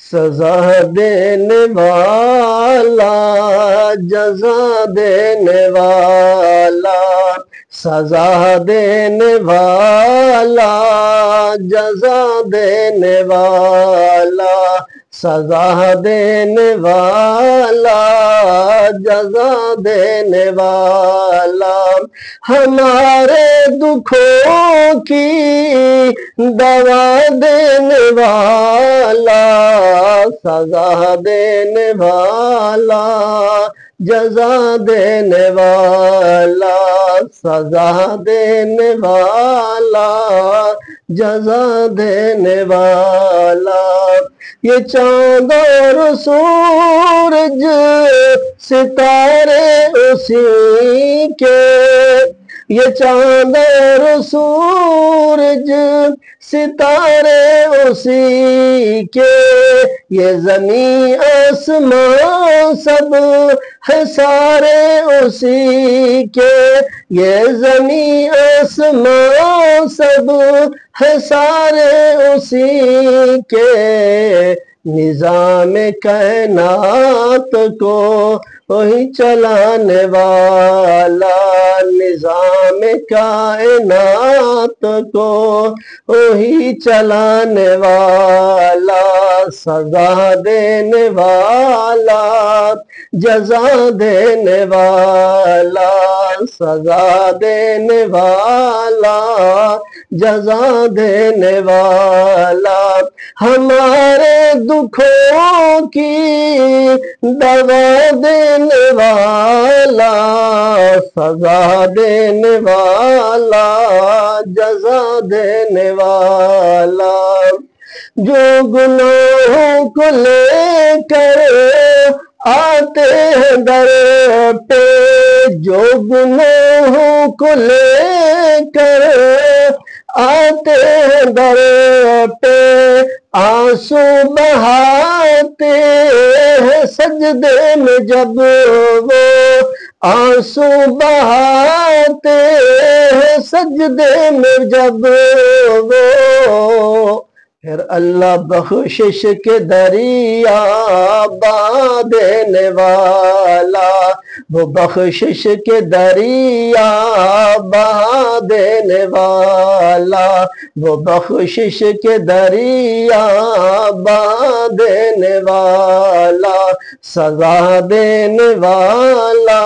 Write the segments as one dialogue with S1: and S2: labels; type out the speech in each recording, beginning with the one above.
S1: سزا دینے والا، جزا دینے والا، سزا دینے والا، جزا دینے والا، سزا دینے والا، جزا دینے والا، ہمارے دکھوں کی دوا دینے والا، سزا دینے والا، جزا دینے والا، سزا دینے والا، جزا دینے والا، یہ چاند اور سورج ستارے اسی کے، یہ چاند اور سورج ستارے اسی کے، یہ زمین آسمان سب ہے سارے اسی کے، یہ زمین آسمان سب ہے سارے اسی کے، نظام کائنات کو وہی چلانے والا، نظام کائنات کو وہی چلانے والا، سزا دینے والا، جزا دینے والا، سزا دینے والا، جزا دینے والا، ہمارے دکھوں کی دوا دینے والا، سزا دینے والا، جزا دینے والا، جو گناہوں کو لے کر آتے ہیں در پہ، جو گناہوں کو لے کر آتے ہیں در پہ، آنسو بہاتے ہیں سجدے میں جب وہ، آنسو بہاتے ہیں سجدے میں جب وہ، پھر اللہ بخشش کے دریا بہا دینے والا، وہ بخشش کے دریا بہا دینے والا، وہ بخشش کے دریا بہا دینے والا، سزا دینے والا،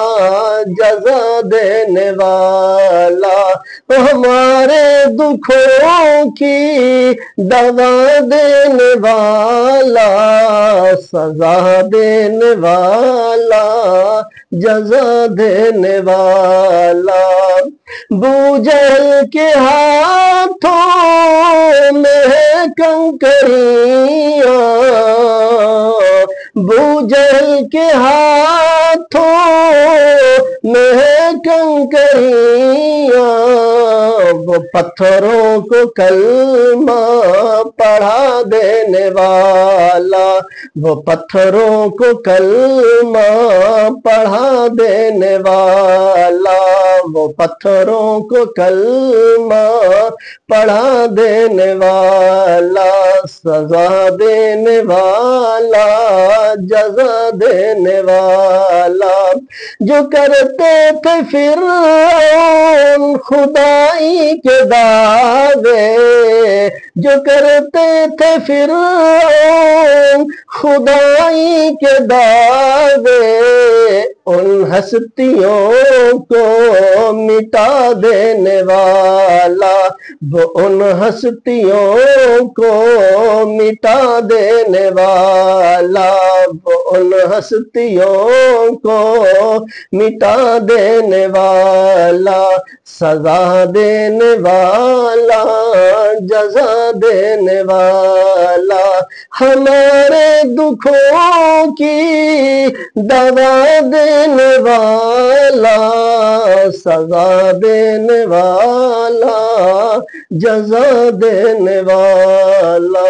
S1: جزا دینے والا، ہمارے دکھوں کی دوا دینے والا، سزا دینے والا، جزا دینے والا، ابو جہل کے ہاتھوں میں ہے کنکریاں، ابو جہل کے ہاتھوں میں ہے کنکریاں، وہ پتھروں کو کلمہ پڑھا دینے والا، وہ پتھروں کو کلمہ پڑھا دینے والا، وہ پتھروں کو کلمہ پڑھا دینے والا، سزا دینے والا، جزا دینے والا، جو کرتے تھے فرعون خدائی کے دعوے، جو کرتے تھے فرعون خدائی کے دعوے، ان ہستیوں کو مٹا دینے والا، وہ ان ہستیوں کو مٹا دینے والا، وہ ان ہستیوں کو مٹا دینے والا، سزا دینے والا، جزا دینے والا، ہمارے دکھوں کی دوا دینے والا، سزا دینے والا، جزا دینے والا۔